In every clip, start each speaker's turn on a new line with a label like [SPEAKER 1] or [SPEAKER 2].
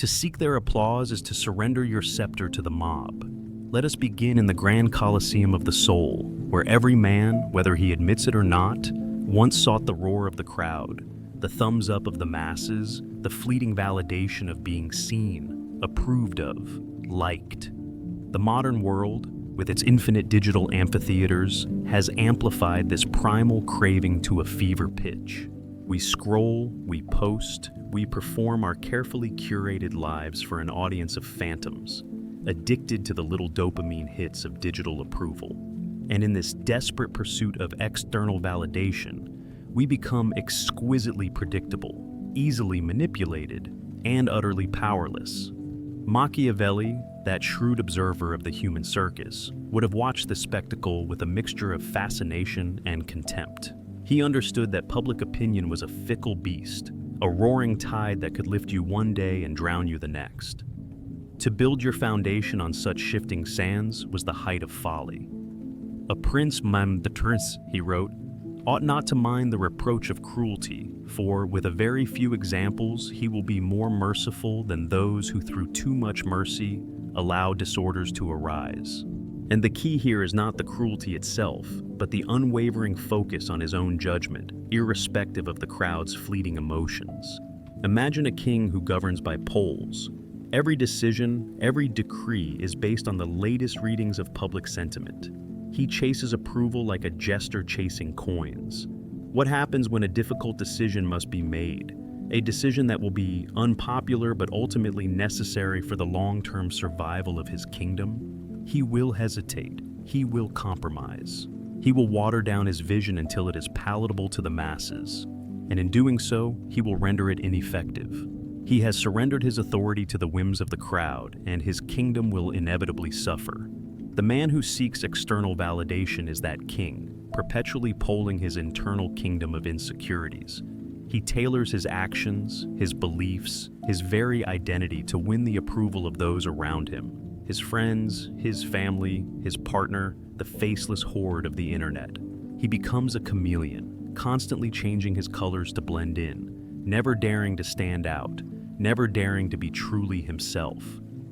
[SPEAKER 1] To seek their applause is to surrender your scepter to the mob. Let us begin in the grand coliseum of the soul, where every man, whether he admits it or not, once sought the roar of the crowd, the thumbs up of the masses, the fleeting validation of being seen, approved of, liked. The modern world, with its infinite digital amphitheaters, has amplified this primal craving to a fever pitch. We scroll, we post, we perform our carefully curated lives for an audience of phantoms, addicted to the little dopamine hits of digital approval. And in this desperate pursuit of external validation, we become exquisitely predictable, easily manipulated, and utterly powerless. Machiavelli, that shrewd observer of the human circus, would have watched this spectacle with a mixture of fascination and contempt. He understood that public opinion was a fickle beast, a roaring tide that could lift you one day and drown you the next. To build your foundation on such shifting sands was the height of folly. A prince, he wrote, ought not to mind the reproach of cruelty, for with a very few examples he will be more merciful than those who through too much mercy allow disorders to arise. And the key here is not the cruelty itself, but the unwavering focus on his own judgment, irrespective of the crowd's fleeting emotions. Imagine a king who governs by polls. Every decision, every decree is based on the latest readings of public sentiment. He chases approval like a jester chasing coins. What happens when a difficult decision must be made? A decision that will be unpopular but ultimately necessary for the long-term survival of his kingdom? He will hesitate. He will compromise. He will water down his vision until it is palatable to the masses. And in doing so, he will render it ineffective. He has surrendered his authority to the whims of the crowd, and his kingdom will inevitably suffer. The man who seeks external validation is that king, perpetually polling his internal kingdom of insecurities. He tailors his actions, his beliefs, his very identity to win the approval of those around him, his friends, his family, his partner, the faceless horde of the internet. He becomes a chameleon, constantly changing his colors to blend in, never daring to stand out, never daring to be truly himself.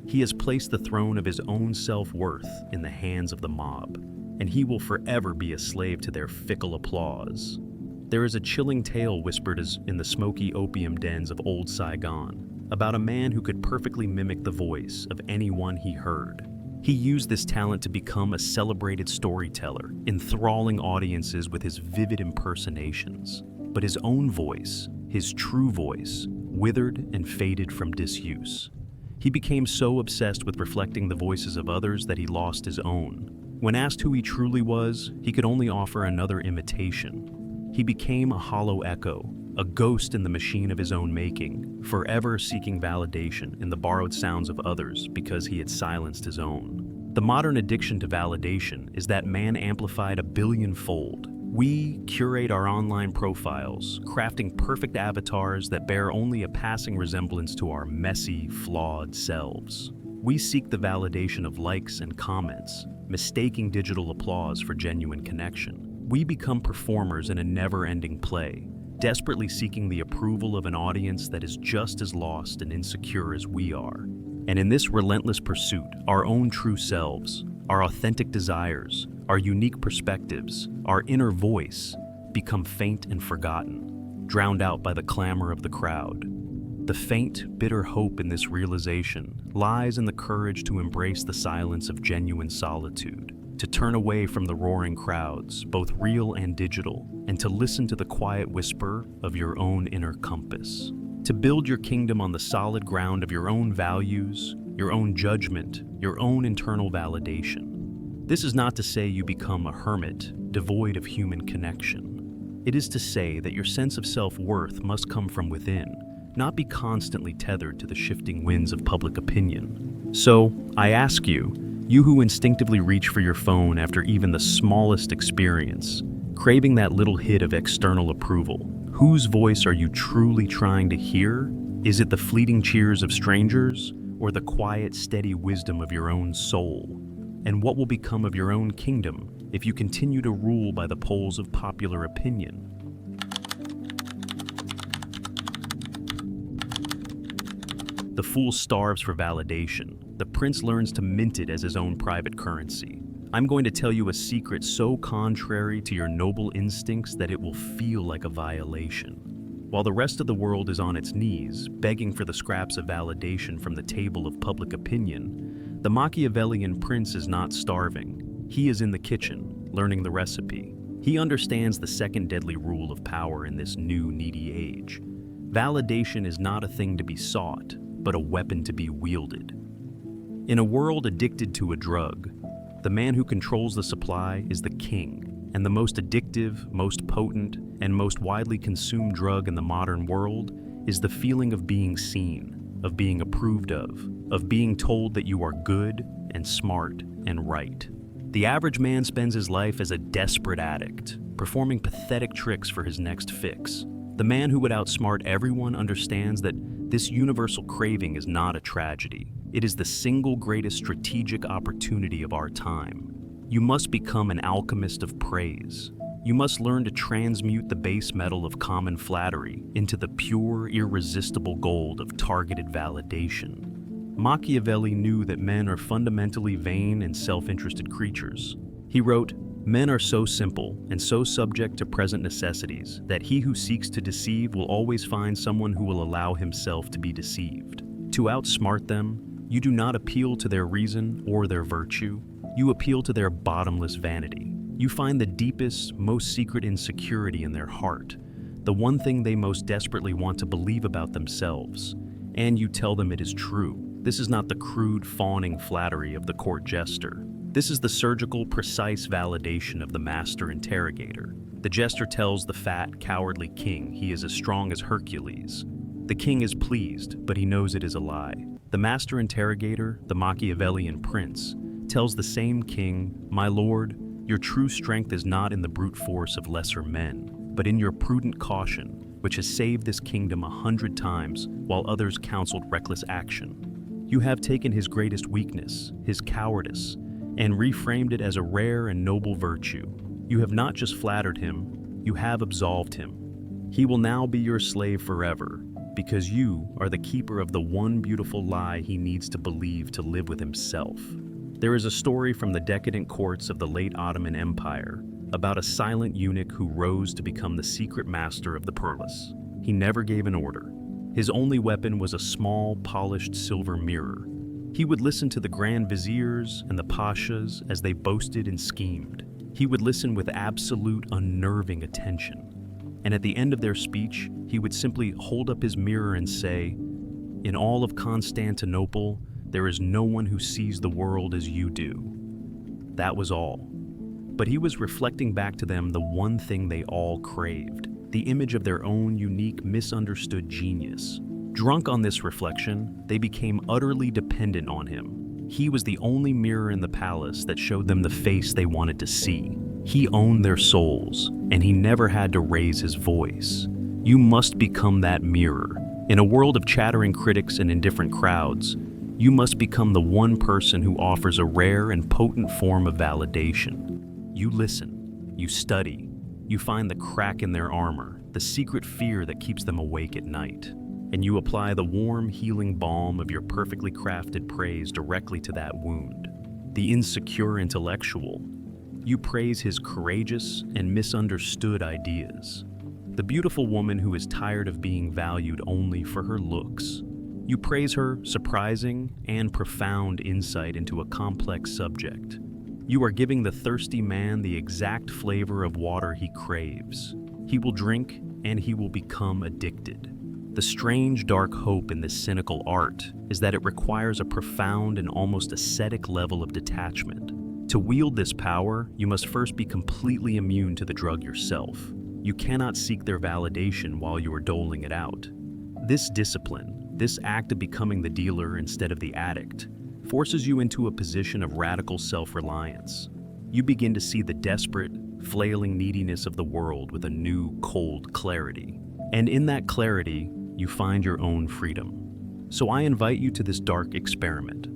[SPEAKER 1] He has placed the throne of his own self-worth in the hands of the mob, and he will forever be a slave to their fickle applause. There is a chilling tale whispered as in the smoky opium dens of old Saigon about a man who could perfectly mimic the voice of anyone he heard. He used this talent to become a celebrated storyteller, enthralling audiences with his vivid impersonations. But his own voice, his true voice, withered and faded from disuse. He became so obsessed with reflecting the voices of others that he lost his own. When asked who he truly was, he could only offer another imitation. He became a hollow echo, a ghost in the machine of his own making, forever seeking validation in the borrowed sounds of others because he had silenced his own. The modern addiction to validation is that man amplified a billionfold. We curate our online profiles, crafting perfect avatars that bear only a passing resemblance to our messy, flawed selves. We seek the validation of likes and comments, mistaking digital applause for genuine connection. We become performers in a never-ending play, desperately seeking the approval of an audience that is just as lost and insecure as we are. And in this relentless pursuit, our own true selves, our authentic desires, our unique perspectives, our inner voice, become faint and forgotten, drowned out by the clamor of the crowd. The faint, bitter hope in this realization lies in the courage to embrace the silence of genuine solitude, to turn away from the roaring crowds, both real and digital, and to listen to the quiet whisper of your own inner compass. To build your kingdom on the solid ground of your own values, your own judgment, your own internal validation. This is not to say you become a hermit, devoid of human connection. It is to say that your sense of self-worth must come from within, not be constantly tethered to the shifting winds of public opinion. So, I ask you, you who instinctively reach for your phone after even the smallest experience, craving that little hit of external approval, whose voice are you truly trying to hear? Is it the fleeting cheers of strangers, or the quiet, steady wisdom of your own soul? And what will become of your own kingdom if you continue to rule by the polls of popular opinion? The fool starves for validation. The prince learns to mint it as his own private currency. I'm going to tell you a secret so contrary to your noble instincts that it will feel like a violation. While the rest of the world is on its knees, begging for the scraps of validation from the table of public opinion, the Machiavellian prince is not starving. He is in the kitchen, learning the recipe. He understands the second deadly rule of power in this new needy age. Validation is not a thing to be sought, but a weapon to be wielded. In a world addicted to a drug, the man who controls the supply is the king, and the most addictive, most potent, and most widely consumed drug in the modern world is the feeling of being seen, of being approved of being told that you are good and smart and right. The average man spends his life as a desperate addict, performing pathetic tricks for his next fix. The man who would outsmart everyone understands that this universal craving is not a tragedy. It is the single greatest strategic opportunity of our time. You must become an alchemist of praise. You must learn to transmute the base metal of common flattery into the pure, irresistible gold of targeted validation. Machiavelli knew that men are fundamentally vain and self-interested creatures. He wrote, "Men are so simple and so subject to present necessities that he who seeks to deceive will always find someone who will allow himself to be deceived. To outsmart them, you do not appeal to their reason or their virtue. You appeal to their bottomless vanity. You find the deepest, most secret insecurity in their heart, the one thing they most desperately want to believe about themselves, and you tell them it is true. This is not the crude, fawning flattery of the court jester. This is the surgical, precise validation of the master interrogator. The jester tells the fat, cowardly king he is as strong as Hercules. The king is pleased, but he knows it is a lie. The master interrogator, the Machiavellian prince, tells the same king, "My lord, your true strength is not in the brute force of lesser men, but in your prudent caution, which has saved this kingdom 100 times while others counseled reckless action. You have taken his greatest weakness, his cowardice, and reframed it as a rare and noble virtue. You have not just flattered him, you have absolved him. He will now be your slave forever, because you are the keeper of the one beautiful lie he needs to believe to live with himself." There is a story from the decadent courts of the late Ottoman Empire about a silent eunuch who rose to become the secret master of the palace. He never gave an order. His only weapon was a small, polished silver mirror. He would listen to the grand viziers and the pashas as they boasted and schemed. He would listen with absolute, unnerving attention. And at the end of their speech, he would simply hold up his mirror and say, "In all of Constantinople, there is no one who sees the world as you do." That was all. But he was reflecting back to them the one thing they all craved, the image of their own unique, misunderstood genius. Drunk on this reflection, they became utterly dependent on him. He was the only mirror in the palace that showed them the face they wanted to see. He owned their souls, and he never had to raise his voice. You must become that mirror. In a world of chattering critics and indifferent crowds, you must become the one person who offers a rare and potent form of validation. You listen, you study, you find the crack in their armor, the secret fear that keeps them awake at night, and you apply the warm, healing balm of your perfectly crafted praise directly to that wound. The insecure intellectual, you praise his courageous and misunderstood ideas. The beautiful woman who is tired of being valued only for her looks. You praise her surprising and profound insight into a complex subject. You are giving the thirsty man the exact flavor of water he craves. He will drink and he will become addicted. The strange, dark hope in this cynical art is that it requires a profound and almost ascetic level of detachment. To wield this power, you must first be completely immune to the drug yourself. You cannot seek their validation while you are doling it out. This discipline, this act of becoming the dealer instead of the addict, forces you into a position of radical self-reliance. You begin to see the desperate, flailing neediness of the world with a new, cold clarity. And in that clarity, you find your own freedom. So I invite you to this dark experiment.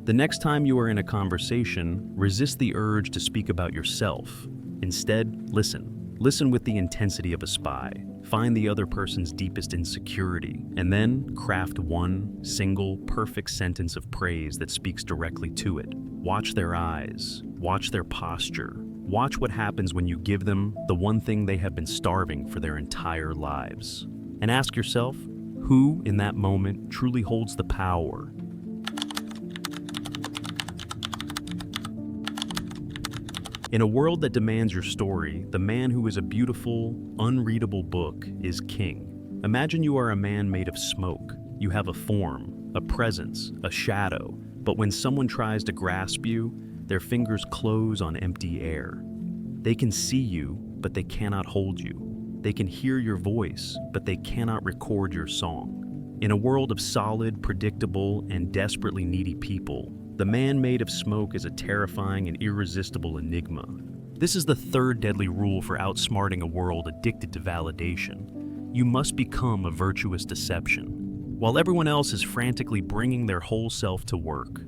[SPEAKER 1] The next time you are in a conversation, resist the urge to speak about yourself. Instead, listen. Listen with the intensity of a spy. Find the other person's deepest insecurity, and then craft one single, perfect sentence of praise that speaks directly to it. Watch their eyes, watch their posture, watch what happens when you give them the one thing they have been starving for their entire lives. And ask yourself, who in that moment truly holds the power? In a world that demands your story, the man who is a beautiful, unreadable book is king. Imagine you are a man made of smoke. You have a form, a presence, a shadow, but when someone tries to grasp you, their fingers close on empty air. They can see you, but they cannot hold you. They can hear your voice, but they cannot record your song. In a world of solid, predictable, and desperately needy people, the man made of smoke is a terrifying and irresistible enigma. This is the third deadly rule for outsmarting a world addicted to validation. You must become a virtuous deception. While everyone else is frantically bringing their whole self to work,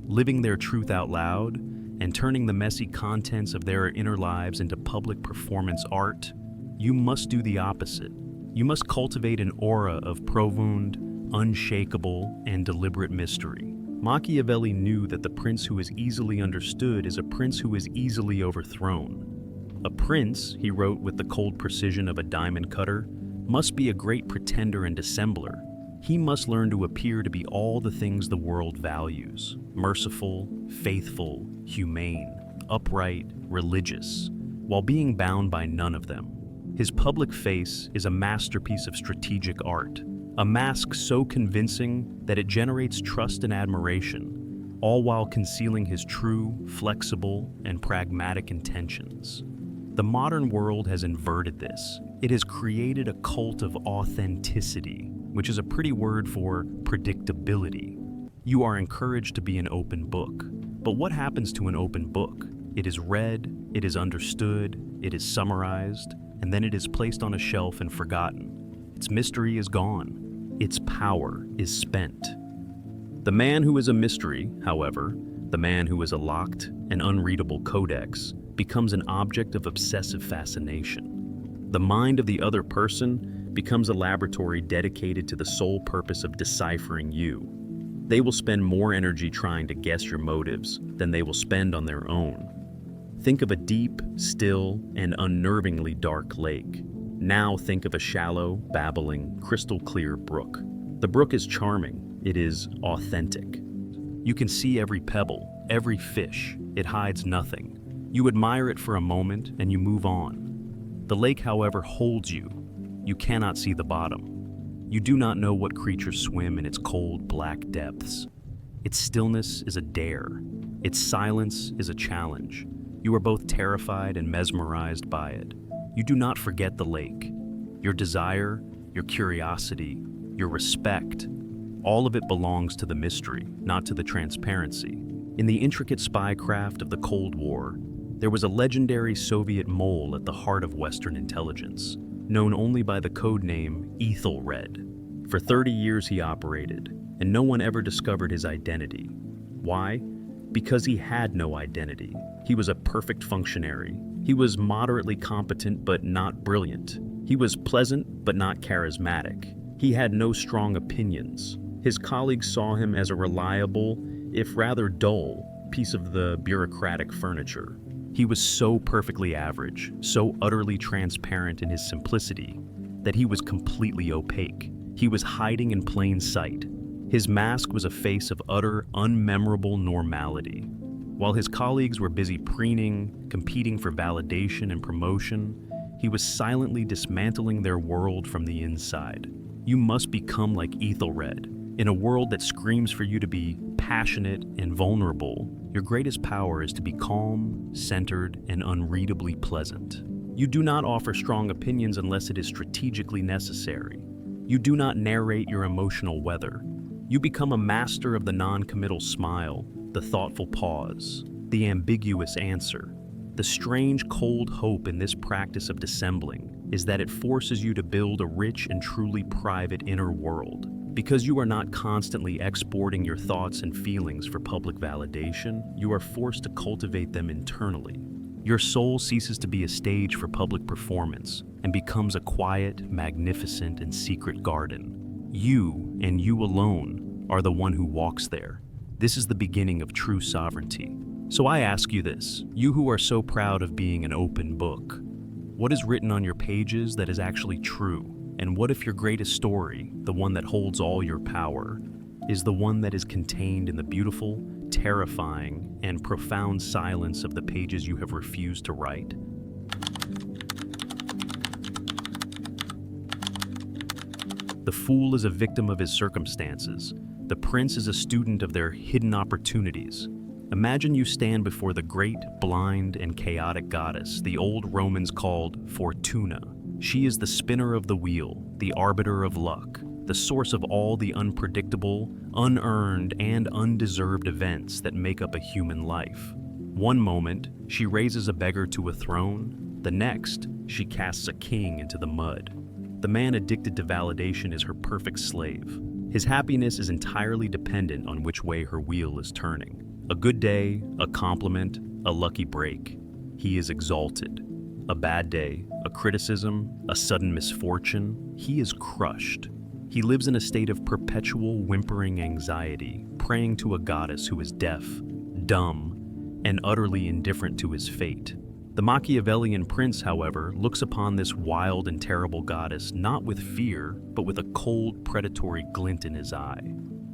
[SPEAKER 1] living their truth out loud, and turning the messy contents of their inner lives into public performance art, you must do the opposite. You must cultivate an aura of profound, unshakable, and deliberate mystery. Machiavelli knew that the prince who is easily understood is a prince who is easily overthrown. A prince, he wrote with the cold precision of a diamond cutter, must be a great pretender and dissembler. He must learn to appear to be all the things the world values: merciful, faithful, humane, upright, religious, while being bound by none of them. His public face is a masterpiece of strategic art, a mask so convincing that it generates trust and admiration, all while concealing his true, flexible, and pragmatic intentions. The modern world has inverted this. It has created a cult of authenticity, which is a pretty word for predictability. You are encouraged to be an open book. But what happens to an open book? It is read, it is understood, it is summarized, and then it is placed on a shelf and forgotten. Its mystery is gone. Its power is spent. The man who is a mystery, however, the man who is a locked and unreadable codex, becomes an object of obsessive fascination. The mind of the other person becomes a laboratory dedicated to the sole purpose of deciphering you. They will spend more energy trying to guess your motives than they will spend on their own. Think of a deep, still, and unnervingly dark lake. Now think of a shallow, babbling, crystal-clear brook. The brook is charming. It is authentic. You can see every pebble, every fish. It hides nothing. You admire it for a moment and you move on. The lake, however, holds you. You cannot see the bottom. You do not know what creatures swim in its cold, black depths. Its stillness is a dare. Its silence is a challenge. You are both terrified and mesmerized by it. You do not forget the lake. Your desire, your curiosity, your respect, all of it belongs to the mystery, not to the transparency. In the intricate spycraft of the Cold War, there was a legendary Soviet mole at the heart of Western intelligence, known only by the code name Ethelred. For 30 years he operated, and no one ever discovered his identity. Why? Because he had no identity. He was a perfect functionary. He was moderately competent but not brilliant. He was pleasant but not charismatic. He had no strong opinions. His colleagues saw him as a reliable, if rather dull, piece of the bureaucratic furniture. He was so perfectly average, so utterly transparent in his simplicity, that he was completely opaque. He was hiding in plain sight. His mask was a face of utter, unmemorable normality. While his colleagues were busy preening, competing for validation and promotion, he was silently dismantling their world from the inside. You must become like Ethelred. In a world that screams for you to be passionate and vulnerable, your greatest power is to be calm, centered, and unreadably pleasant. You do not offer strong opinions unless it is strategically necessary. You do not narrate your emotional weather. You become a master of the non-committal smile, the thoughtful pause, the ambiguous answer. The strange, cold hope in this practice of dissembling is that it forces you to build a rich and truly private inner world. Because you are not constantly exporting your thoughts and feelings for public validation, you are forced to cultivate them internally. Your soul ceases to be a stage for public performance. and becomes a quiet, magnificent, and secret garden. You, and you alone, are the one who walks there. This is the beginning of true sovereignty. So I ask you this, you who are so proud of being an open book, what is written on your pages that is actually true? And what if your greatest story, the one that holds all your power, is the one that is contained in the beautiful, terrifying, and profound silence of the pages you have refused to write? The fool is a victim of his circumstances. The prince is a student of their hidden opportunities. Imagine you stand before the great, blind, and chaotic goddess the old Romans called Fortuna. She is the spinner of the wheel, the arbiter of luck, the source of all the unpredictable, unearned, and undeserved events that make up a human life. One moment, she raises a beggar to a throne. The next, she casts a king into the mud. The man addicted to validation is her perfect slave. His happiness is entirely dependent on which way her wheel is turning. A good day, a compliment, a lucky break. He is exalted. A bad day, a criticism, a sudden misfortune, he is crushed. He lives in a state of perpetual whimpering anxiety, praying to a goddess who is deaf, dumb, and utterly indifferent to his fate. The Machiavellian prince, however, looks upon this wild and terrible goddess not with fear, but with a cold, predatory glint in his eye.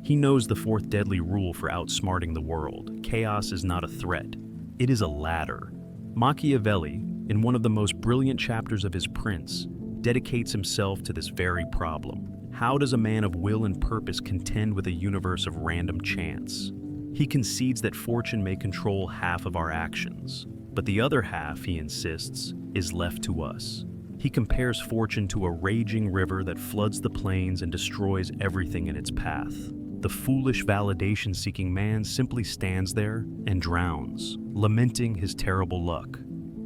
[SPEAKER 1] He knows the fourth deadly rule for outsmarting the world. Chaos is not a threat, it is a ladder. Machiavelli, in one of the most brilliant chapters of his Prince, dedicates himself to this very problem. How does a man of will and purpose contend with a universe of random chance? He concedes that fortune may control half of our actions, but the other half, he insists, is left to us. He compares fortune to a raging river that floods the plains and destroys everything in its path. The foolish validation-seeking man simply stands there and drowns, lamenting his terrible luck.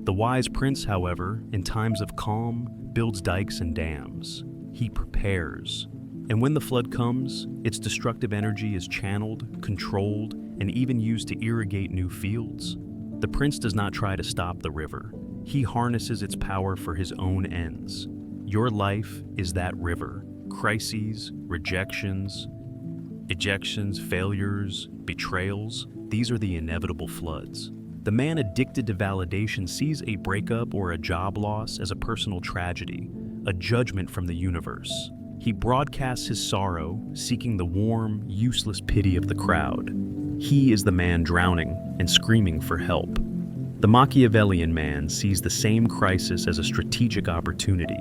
[SPEAKER 1] The wise prince, however, in times of calm, builds dikes and dams. He prepares. And when the flood comes, its destructive energy is channeled, controlled, and even used to irrigate new fields. The prince does not try to stop the river. He harnesses its power for his own ends. Your life is that river. Crises, rejections, ejections, failures, betrayals, these are the inevitable floods. The man addicted to validation sees a breakup or a job loss as a personal tragedy, a judgment from the universe. He broadcasts his sorrow, seeking the warm, useless pity of the crowd. He is the man drowning and screaming for help. The Machiavellian man sees the same crisis as a strategic opportunity.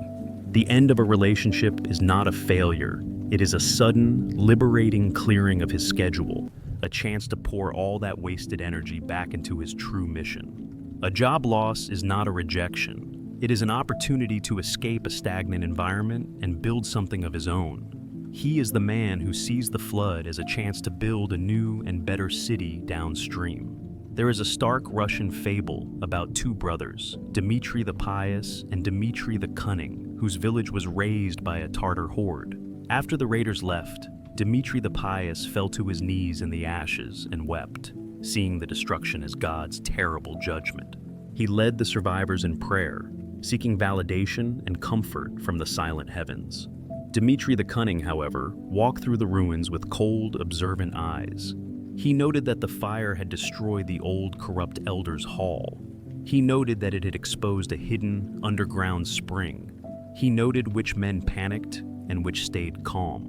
[SPEAKER 1] The end of a relationship is not a failure. It is a sudden, liberating clearing of his schedule, a chance to pour all that wasted energy back into his true mission. A job loss is not a rejection. It is an opportunity to escape a stagnant environment and build something of his own. He is the man who sees the flood as a chance to build a new and better city downstream. There is a stark Russian fable about two brothers, Dmitri the Pious and Dmitri the Cunning, whose village was razed by a Tartar horde. After the raiders left, Dmitri the Pious fell to his knees in the ashes and wept, seeing the destruction as God's terrible judgment. He led the survivors in prayer, seeking validation and comfort from the silent heavens. Dmitri the Cunning, however, walked through the ruins with cold, observant eyes. He noted that the fire had destroyed the old, corrupt elders' hall. He noted that it had exposed a hidden, underground spring. He noted which men panicked and which stayed calm.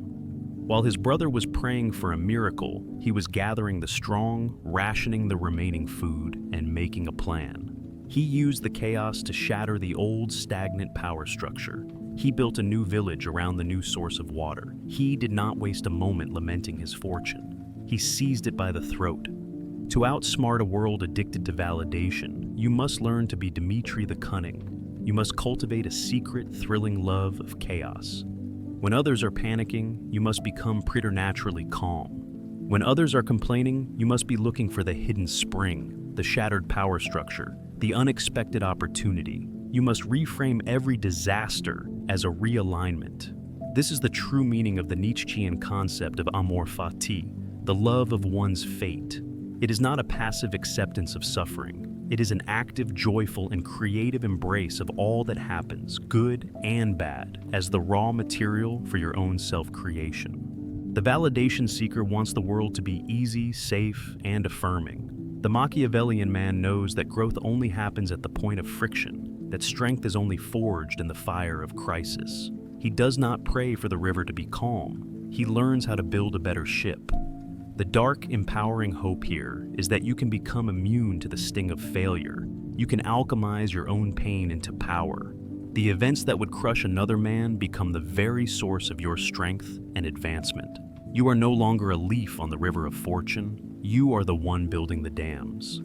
[SPEAKER 1] While his brother was praying for a miracle, he was gathering the strong, rationing the remaining food, and making a plan. He used the chaos to shatter the old, stagnant power structure. He built a new village around the new source of water. He did not waste a moment lamenting his fortune. He seized it by the throat. To outsmart a world addicted to validation, you must learn to be Dmitri the Cunning. You must cultivate a secret, thrilling love of chaos. When others are panicking, you must become preternaturally calm. When others are complaining, you must be looking for the hidden spring, the shattered power structure, the unexpected opportunity. You must reframe every disaster as a realignment. This is the true meaning of the Nietzschean concept of amor fati, the love of one's fate. It is not a passive acceptance of suffering. It is an active, joyful, and creative embrace of all that happens, good and bad, as the raw material for your own self-creation. The validation seeker wants the world to be easy, safe, and affirming. The Machiavellian man knows that growth only happens at the point of friction, that strength is only forged in the fire of crisis. He does not pray for the river to be calm. He learns how to build a better ship. The dark, empowering hope here is that you can become immune to the sting of failure. You can alchemize your own pain into power. The events that would crush another man become the very source of your strength and advancement. You are no longer a leaf on the river of fortune. You are the one building the dams.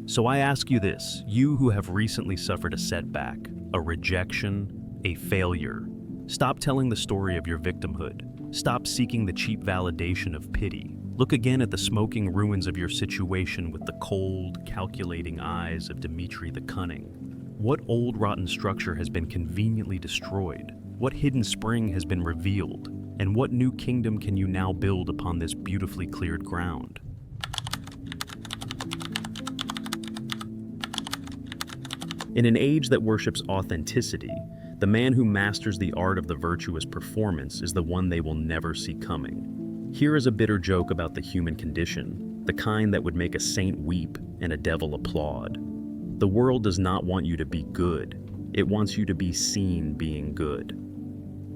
[SPEAKER 1] So I ask you this, you who have recently suffered a setback, a rejection, a failure. Stop telling the story of your victimhood. Stop seeking the cheap validation of pity. Look again at the smoking ruins of your situation with the cold, calculating eyes of Dmitri the Cunning. What old rotten structure has been conveniently destroyed? What hidden spring has been revealed? And what new kingdom can you now build upon this beautifully cleared ground? In an age that worships authenticity, the man who masters the art of the virtuous performance is the one they will never see coming. Here is a bitter joke about the human condition, the kind that would make a saint weep and a devil applaud. The world does not want you to be good. It wants you to be seen being good.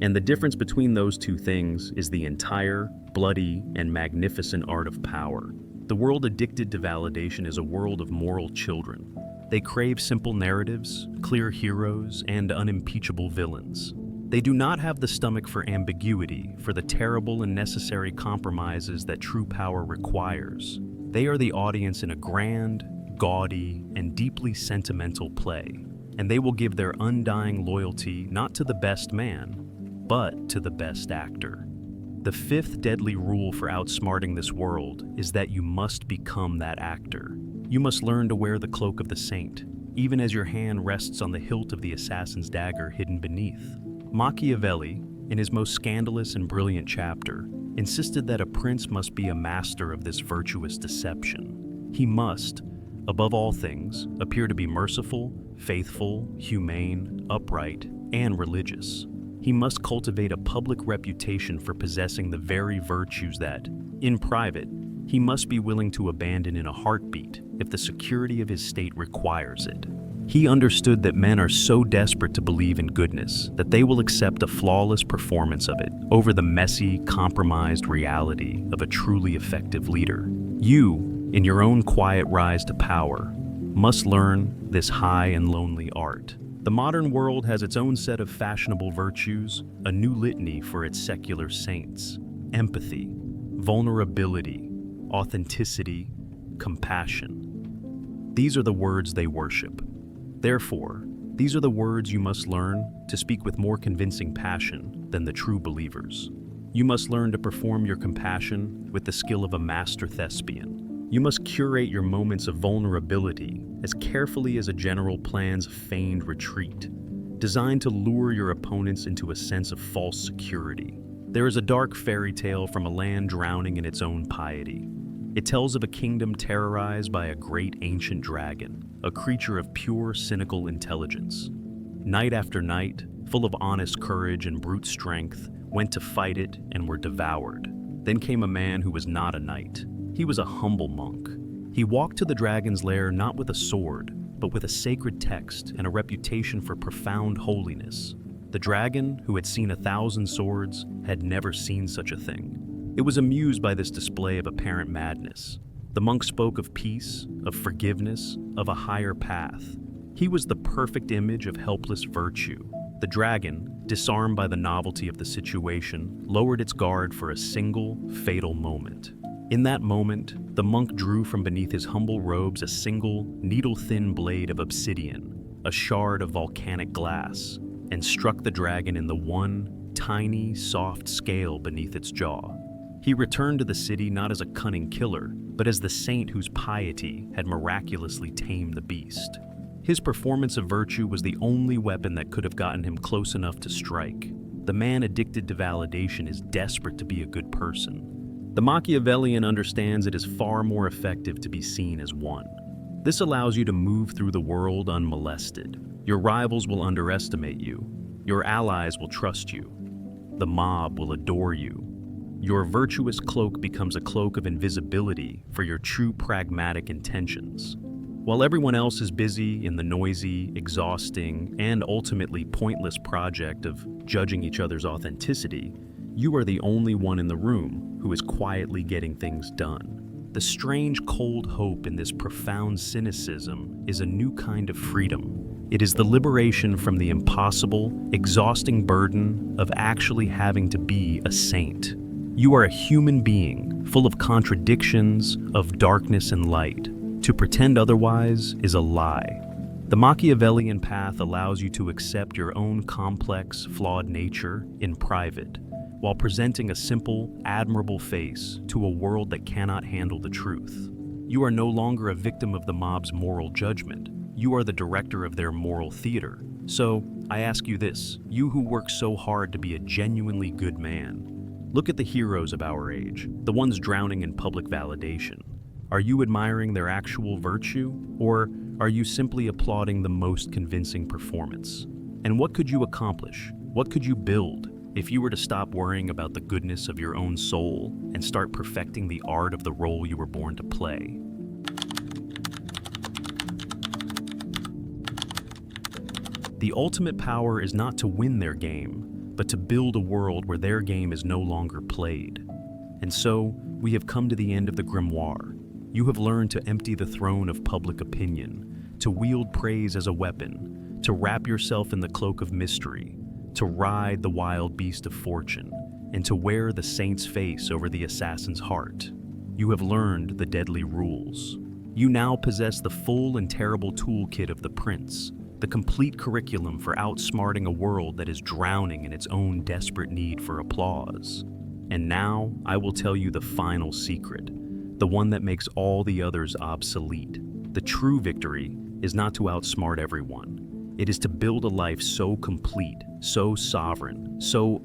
[SPEAKER 1] And the difference between those two things is the entire, bloody, and magnificent art of power. The world addicted to validation is a world of moral children. They crave simple narratives, clear heroes, and unimpeachable villains. They do not have the stomach for ambiguity, for the terrible and necessary compromises that true power requires. They are the audience in a grand, gaudy, and deeply sentimental play, and they will give their undying loyalty not to the best man, but to the best actor. The fifth deadly rule for outsmarting this world is that you must become that actor. You must learn to wear the cloak of the saint, even as your hand rests on the hilt of the assassin's dagger hidden beneath. Machiavelli, in his most scandalous and brilliant chapter, insisted that a prince must be a master of this virtuous deception. He must, above all things, appear to be merciful, faithful, humane, upright, and religious. He must cultivate a public reputation for possessing the very virtues that, in private, he must be willing to abandon in a heartbeat if the security of his state requires it. He understood that men are so desperate to believe in goodness that they will accept a flawless performance of it over the messy, compromised reality of a truly effective leader. You, in your own quiet rise to power, must learn this high and lonely art. The modern world has its own set of fashionable virtues, a new litany for its secular saints: empathy, vulnerability, authenticity, compassion. These are the words they worship. Therefore, these are the words you must learn to speak with more convincing passion than the true believers. You must learn to perform your compassion with the skill of a master thespian. You must curate your moments of vulnerability as carefully as a general plans a feigned retreat, designed to lure your opponents into a sense of false security. There is a dark fairy tale from a land drowning in its own piety. It tells of a kingdom terrorized by a great ancient dragon, a creature of pure, cynical intelligence. Night after night, full of honest courage and brute strength, went to fight it and were devoured. Then came a man who was not a knight. He was a humble monk. He walked to the dragon's lair not with a sword, but with a sacred text and a reputation for profound holiness. The dragon, who had seen 1,000 swords, had never seen such a thing. It was amused by this display of apparent madness. The monk spoke of peace, of forgiveness, of a higher path. He was the perfect image of helpless virtue. The dragon, disarmed by the novelty of the situation, lowered its guard for a single, fatal moment. In that moment, the monk drew from beneath his humble robes a single, needle-thin blade of obsidian, a shard of volcanic glass, and struck the dragon in the one, tiny, soft scale beneath its jaw. He returned to the city not as a cunning killer, but as the saint whose piety had miraculously tamed the beast. His performance of virtue was the only weapon that could have gotten him close enough to strike. The man addicted to validation is desperate to be a good person. The Machiavellian understands it is far more effective to be seen as one. This allows you to move through the world unmolested. Your rivals will underestimate you. Your allies will trust you. The mob will adore you. Your virtuous cloak becomes a cloak of invisibility for your true pragmatic intentions. While everyone else is busy in the noisy, exhausting, and ultimately pointless project of judging each other's authenticity, you are the only one in the room who is quietly getting things done. The strange cold hope in this profound cynicism is a new kind of freedom. It is the liberation from the impossible, exhausting burden of actually having to be a saint. You are a human being, full of contradictions, of darkness and light. To pretend otherwise is a lie. The Machiavellian path allows you to accept your own complex, flawed nature in private, while presenting a simple, admirable face to a world that cannot handle the truth. You are no longer a victim of the mob's moral judgment. You are the director of their moral theater. So, I ask you this, you who work so hard to be a genuinely good man, look at the heroes of our age, the ones drowning in public validation. Are you admiring their actual virtue, or are you simply applauding the most convincing performance? And what could you accomplish? What could you build if you were to stop worrying about the goodness of your own soul and start perfecting the art of the role you were born to play? The ultimate power is not to win their game, but to build a world where their game is no longer played. And so, we have come to the end of the grimoire. You have learned to empty the throne of public opinion, to wield praise as a weapon, to wrap yourself in the cloak of mystery, to ride the wild beast of fortune, and to wear the saint's face over the assassin's heart. You have learned the deadly rules. You now possess the full and terrible toolkit of the prince, the complete curriculum for outsmarting a world that is drowning in its own desperate need for applause. And now, I will tell you the final secret, the one that makes all the others obsolete. The true victory is not to outsmart everyone. It is to build a life so complete, so sovereign, so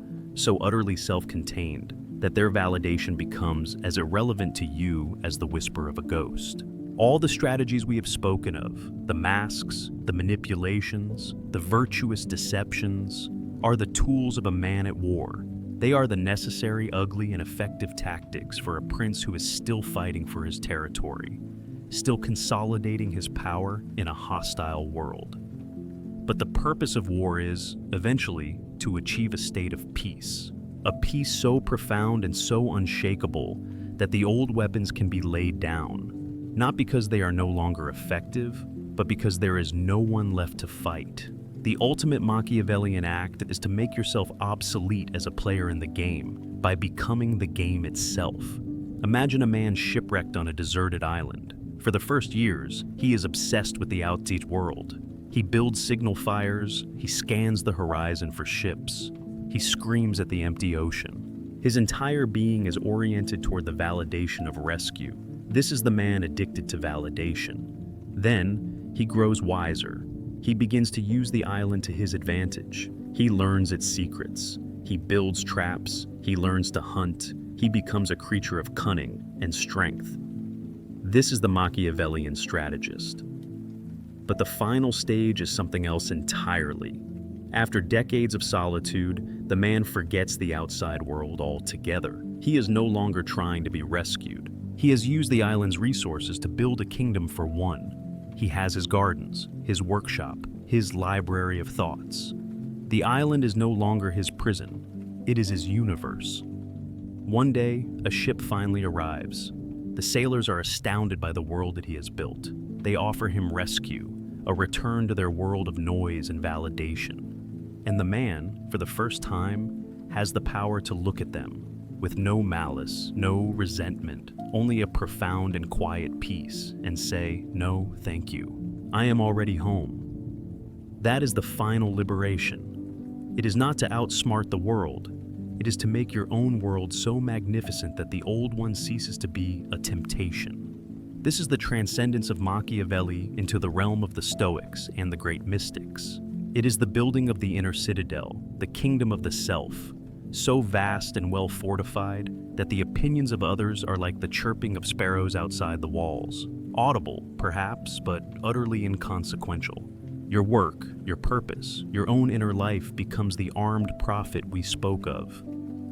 [SPEAKER 1] utterly self-contained, that their validation becomes as irrelevant to you as the whisper of a ghost. All the strategies we have spoken of, the masks, the manipulations, the virtuous deceptions, are the tools of a man at war. They are the necessary, ugly, and effective tactics for a prince who is still fighting for his territory, still consolidating his power in a hostile world. But the purpose of war is, eventually, to achieve a state of peace. A peace so profound and so unshakable that the old weapons can be laid down, not because they are no longer effective, but because there is no one left to fight. The ultimate Machiavellian act is to make yourself obsolete as a player in the game by becoming the game itself. Imagine a man shipwrecked on a deserted island. For the first years, he is obsessed with the outside world. He builds signal fires, he scans the horizon for ships, he screams at the empty ocean. His entire being is oriented toward the validation of rescue. This is the man addicted to validation. Then, he grows wiser. He begins to use the island to his advantage. He learns its secrets. He builds traps. He learns to hunt. He becomes a creature of cunning and strength. This is the Machiavellian strategist. But the final stage is something else entirely. After decades of solitude, the man forgets the outside world altogether. He is no longer trying to be rescued. He has used the island's resources to build a kingdom for one. He has his gardens, his workshop, his library of thoughts. The island is no longer his prison. It is his universe. One day, a ship finally arrives. The sailors are astounded by the world that he has built. They offer him rescue, a return to their world of noise and validation. And the man, for the first time, has the power to look at them with no malice, no resentment, only a profound and quiet peace, and say, "No, thank you. I am already home." That is the final liberation. It is not to outsmart the world. It is to make your own world so magnificent that the old one ceases to be a temptation. This is the transcendence of Machiavelli into the realm of the Stoics and the great mystics. It is the building of the inner citadel, the kingdom of the self, so vast and well fortified that the opinions of others are like the chirping of sparrows outside the walls. Audible, perhaps, but utterly inconsequential. Your work, your purpose, your own inner life becomes the armed prophet we spoke of.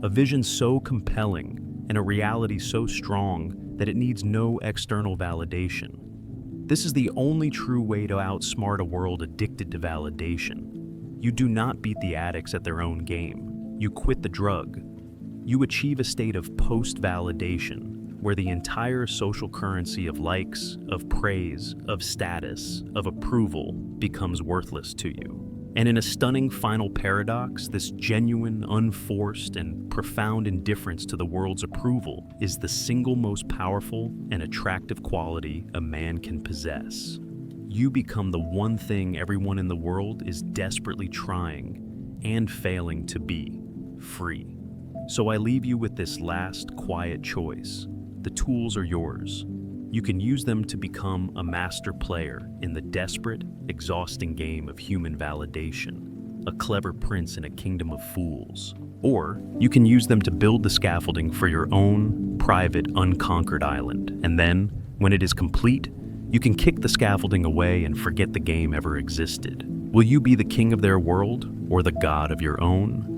[SPEAKER 1] A vision so compelling and a reality so strong that it needs no external validation. This is the only true way to outsmart a world addicted to validation. You do not beat the addicts at their own game. You quit the drug. You achieve a state of post-validation, where the entire social currency of likes, of praise, of status, of approval becomes worthless to you. And in a stunning final paradox, this genuine, unforced, and profound indifference to the world's approval is the single most powerful and attractive quality a man can possess. You become the one thing everyone in the world is desperately trying and failing to be: free. So I leave you with this last quiet choice. The tools are yours. You can use them to become a master player in the desperate, exhausting game of human validation, a clever prince in a kingdom of fools. Or you can use them to build the scaffolding for your own private, unconquered island. And then, when it is complete, you can kick the scaffolding away and forget the game ever existed. Will you be the king of their world or the god of your own?